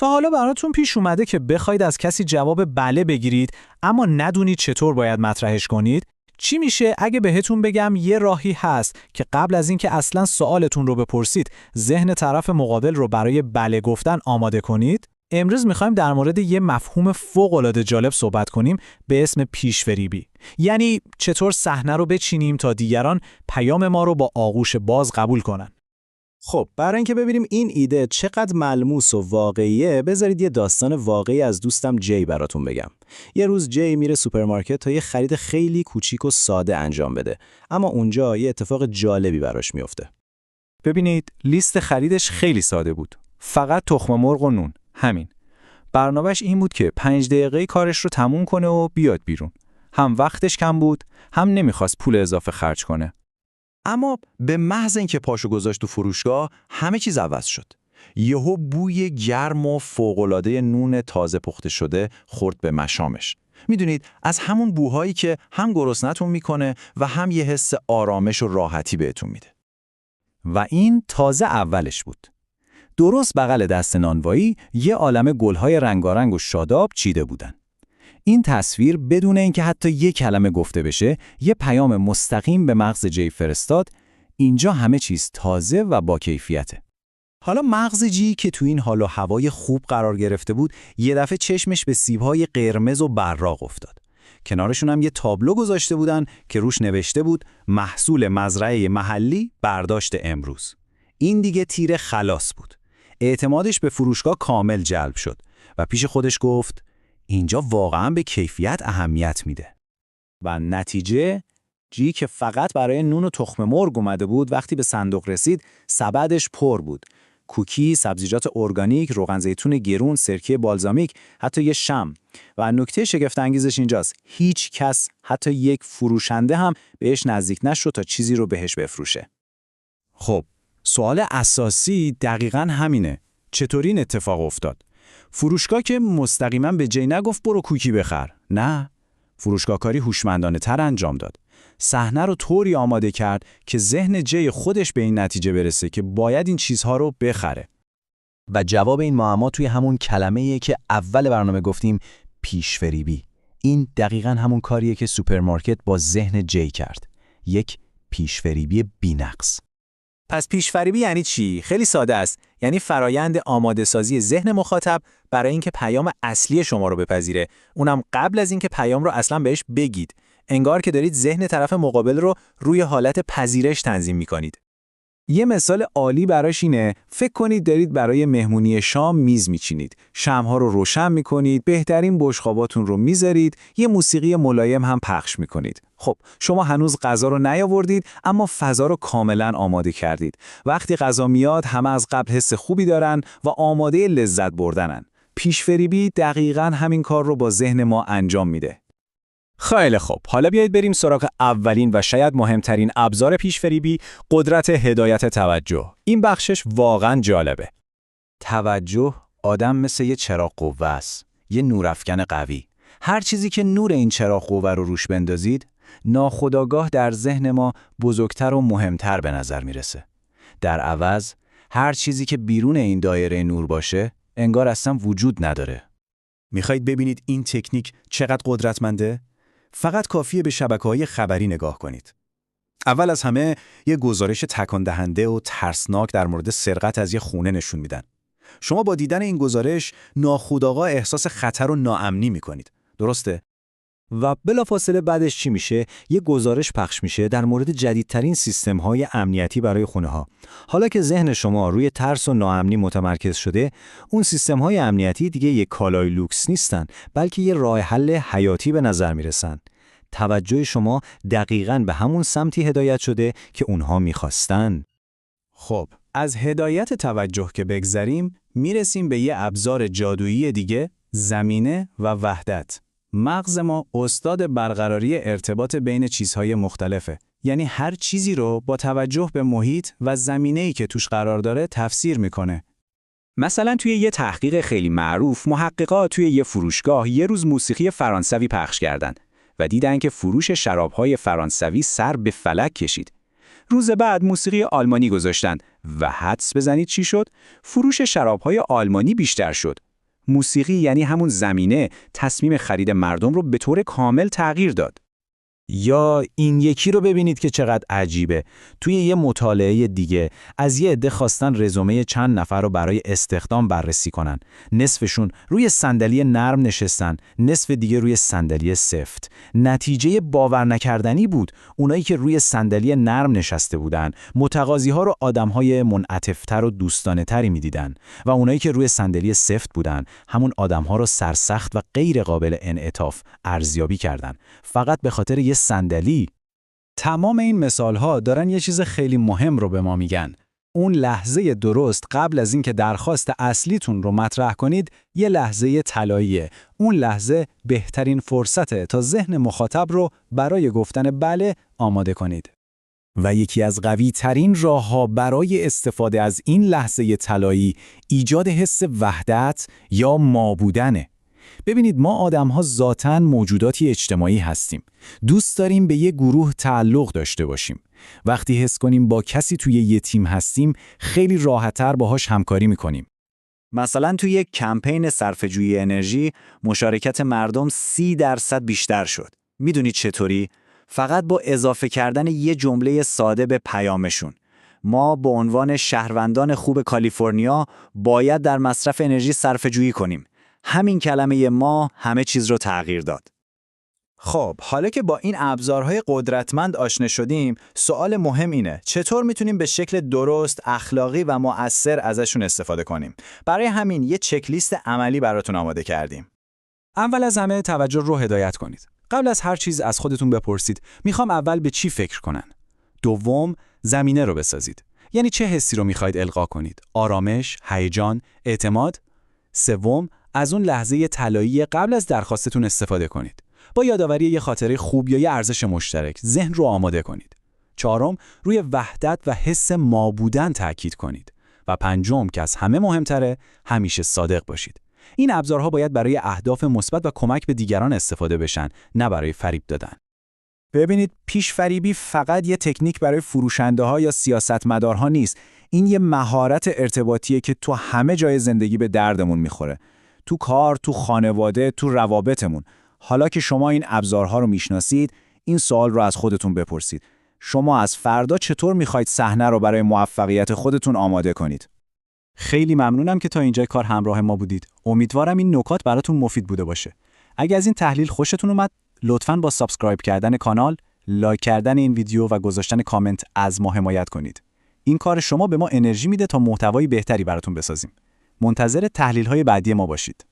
تا حالا براتون پیش اومده که بخواید از کسی جواب بله بگیرید اما ندونید چطور باید مطرحش کنید؟ چی میشه اگه بهتون بگم یه راهی هست که قبل از اینکه اصلاً سوالتون رو بپرسید ذهن طرف مقابل رو برای بله گفتن آماده کنید؟ امروز میخوایم در مورد یه مفهوم فوق‌العاده جالب صحبت کنیم به اسم پیش‌فریبی. یعنی چطور صحنه رو بچینیم تا دیگران پیام ما رو با آغوش باز قبول کنن. خب برای اینکه ببینیم این ایده چقدر ملموس و واقعیه، بذارید یه داستان واقعی از دوستم جی براتون بگم. یه روز جی میره سوپرمارکت تا یه خرید خیلی کوچیک و ساده انجام بده، اما اونجا یه اتفاق جالبی براش میفته. ببینید لیست خریدش خیلی ساده بود. فقط تخم مرغ و نون. همین. برنامه‌اش این بود که 5 دقیقه کارش رو تموم کنه و بیاد بیرون. هم وقتش کم بود، هم نمیخواست پول اضافه خرج کنه. اما به محض اینکه پاشو گذاشت تو فروشگاه همه چیز عوض شد. یهو بوی گرم و فوق‌العاده نون تازه پخته شده خورد به مشامش. میدونید از همون بوهایی که هم گرسنه‌تون میکنه و هم یه حس آرامش و راحتی بهتون میده. و این تازه اولش بود. درست بغل دست نانوایی یه عالمه گل‌های رنگارنگ و شاداب چیده بودن. این تصویر بدون اینکه حتی یک کلمه گفته بشه، یه پیام مستقیم به مغز جی فرستاد: اینجا همه چیز تازه و با کیفیته. حالا مغز جی که تو این حال و هوای خوب قرار گرفته بود، یه دفعه چشمش به سیب‌های قرمز و براق افتاد. کنارشون هم یه تابلو گذاشته بودن که روش نوشته بود محصول مزرعه محلی برداشت امروز. این دیگه تیر خلاص بود. اعتمادش به فروشگاه کامل جلب شد و پیش خودش گفت اینجا واقعاً به کیفیت اهمیت میده. و نتیجه جی که فقط برای نون و تخم مرغ اومده بود، وقتی به صندوق رسید سبدش پر بود. کوکی، سبزیجات ارگانیک، روغن زیتون گرون، سرکه بالزامیک، حتی یه شم. و نکته شگفت انگیزش اینجاست، هیچ کس، حتی یک فروشنده هم بهش نزدیک نشد تا چیزی رو بهش بفروشه. خب سوال اساسی دقیقاً همینه. چطوری این اتفاق افتاد؟ فروشگاه که مستقیما به جی نگفت برو کوکی بخر. نه، فروشگاه کاری هوشمندانه تر انجام داد. صحنه رو طوری آماده کرد که ذهن جی خودش به این نتیجه برسه که باید این چیزها رو بخره. و جواب این معما توی همون کلمه‌ایه که اول برنامه گفتیم، پیش‌فریبی. این دقیقاً همون کاریه که سوپرمارکت با ذهن جی کرد. یک پیش‌فریبی بی‌نقص. پس پیش‌فریبی یعنی چی؟ خیلی ساده است. یعنی فرایند آماده سازی ذهن مخاطب برای اینکه پیام اصلی شما رو بپذیره، اونم قبل از اینکه پیام رو اصلاً بهش بگید. انگار که دارید ذهن طرف مقابل رو روی حالت پذیرش تنظیم می‌کنید. یه مثال عالی براش اینه، فکر کنید دارید برای مهمونی شام میز میچینید. شمع‌ها رو روشن می‌کنید، بهترین بشقاباتون رو میذارید، یه موسیقی ملایم هم پخش می‌کنید. خب شما هنوز غذا رو نیاوردید، اما فضا رو کاملاً آماده کردید. وقتی غذا میاد همه از قبل حس خوبی دارن و آماده لذت بردنن. پیش‌فریبی دقیقاً همین کار رو با ذهن ما انجام میده. خیلی خوب، حالا بیایید بریم سراغ اولین و شاید مهمترین ابزار پیش‌فریبی، قدرت هدایت توجه. این بخشش واقعاً جالبه. توجه آدم مثل یه چراغ قوه است، یه نورافکن قوی. هر چیزی که نور این چراغ قوه رو روش بندازید، ناخودآگاه در ذهن ما بزرگتر و مهمتر به نظر میرسه. در عوض، هر چیزی که بیرون این دایره نور باشه، انگار اصلا وجود نداره. میخواید ببینید این تکنیک چقدر قدرتمنده؟ فقط کافیه به شبکه‌های خبری نگاه کنید. اول از همه یه گزارش تکان دهنده و ترسناک در مورد سرقت از یه خونه نشون میدن. شما با دیدن این گزارش ناخودآگاه احساس خطر و ناامنی میکنید. درسته؟ و بلافاصله بعدش چی میشه؟ یه گزارش پخش میشه در مورد جدیدترین سیستم‌های امنیتی برای خونه‌ها. حالا که ذهن شما روی ترس و ناامنی متمرکز شده، اون سیستم‌های امنیتی دیگه یک کالای لوکس نیستن، بلکه یه راه حل حیاتی به نظر میرسن. توجه شما دقیقاً به همون سمتی هدایت شده که اونها میخواستن. خب، از هدایت توجه که بگذریم، میرسیم به یه ابزار جادویی دیگه، زمینه و وحدت. مغز ما استاد برقراری ارتباط بین چیزهای مختلفه. یعنی هر چیزی رو با توجه به محیط و زمینه‌ای که توش قرار داره تفسیر میکنه. مثلا توی یه تحقیق خیلی معروف، محققا توی یه فروشگاه یه روز موسیقی فرانسوی پخش کردن و دیدن که فروش شراب‌های فرانسوی سر به فلک کشید. روز بعد موسیقی آلمانی گذاشتن و حدس بزنید چی شد؟ فروش شراب‌های آلمانی بیشتر شد. موسیقی یعنی همون زمینه تصمیم خرید مردم رو به طور کامل تغییر داد. یا این یکی رو ببینید که چقدر عجیبه. توی یه مطالعه دیگه از یه عده خواستن رزومه چند نفر رو برای استخدام بررسی کنن. نصفشون روی صندلی نرم نشستن، نصف دیگه روی صندلی سفت. نتیجه باور نکردنی بود. اونایی که روی صندلی نرم نشسته بودن، متقاضی‌ها رو آدم‌های منعطف‌تر و دوستانه‌تری می‌دیدن و اونایی که روی صندلی سفت بودن، همون آدم‌ها رو سرسخت و غیر قابل انعطاف ارزیابی کردن. فقط به خاطر یه صندلی. تمام این مثال‌ها دارن یه چیز خیلی مهم رو به ما میگن. اون لحظه درست قبل از اینکه درخواست اصلیتون رو مطرح کنید، یه لحظه طلاییه. اون لحظه بهترین فرصته تا ذهن مخاطب رو برای گفتن بله آماده کنید. و یکی از قوی ترین راه‌ها برای استفاده از این لحظه طلایی ایجاد حس وحدت یا ما بودنه. ببینید ما آدم‌ها ذاتاً موجوداتی اجتماعی هستیم. دوست داریم به یه گروه تعلق داشته باشیم. وقتی حس کنیم با کسی توی یه تیم هستیم، خیلی راحت‌تر باهاش همکاری می‌کنیم. مثلا توی یک کمپین صرفه‌جویی انرژی مشارکت مردم 30% بیشتر شد. میدونید چطوری؟ فقط با اضافه کردن یه جمله ساده به پیامشون. ما به عنوان شهروندان خوب کالیفرنیا باید در مصرف انرژی صرفه‌جویی کنیم. همین کلمه ما همه چیز رو تغییر داد. خب، حالا که با این ابزارهای قدرتمند آشنا شدیم، سوال مهم اینه: چطور میتونیم به شکل درست، اخلاقی و مؤثر ازشون استفاده کنیم؟ برای همین یه چک لیست عملی براتون آماده کردیم. اول از همه توجه رو هدایت کنید. قبل از هر چیز از خودتون بپرسید میخوام اول به چی فکر کنن. دوم، زمینه رو بسازید. یعنی چه حسی رو میخواید القا کنید؟ آرامش، هیجان، اعتماد؟ سوم، از اون لحظه طلایی قبل از درخواستتون استفاده کنید. با یادآوری یه خاطره خوب یا یه ارزش مشترک ذهن رو آماده کنید. چهارم، روی وحدت و حس ما بودن تأکید کنید. و پنجم که از همه مهمتره، همیشه صادق باشید. این ابزارها باید برای اهداف مثبت و کمک به دیگران استفاده بشن، نه برای فریب دادن. ببینید، پیش فریبی فقط یه تکنیک برای فروشنده‌ها یا سیاستمدارها نیست. این یه مهارت ارتباطیه که تو همه جای زندگی به دردمون میخوره. تو کار، تو خانواده، تو روابطمون. حالا که شما این ابزارها رو میشناسید، این سوال رو از خودتون بپرسید. شما از فردا چطور میخواید صحنه رو برای موفقیت خودتون آماده کنید؟ خیلی ممنونم که تا اینجای کار همراه ما بودید. امیدوارم این نکات براتون مفید بوده باشه. اگه از این تحلیل خوشتون اومد، لطفاً با سابسکرایب کردن کانال، لایک کردن این ویدیو و گذاشتن کامنت از ما حمایت کنید. این کار شما به ما انرژی میده تا محتوای بهتری براتون بسازیم. منتظر تحلیل‌های بعدی ما باشید.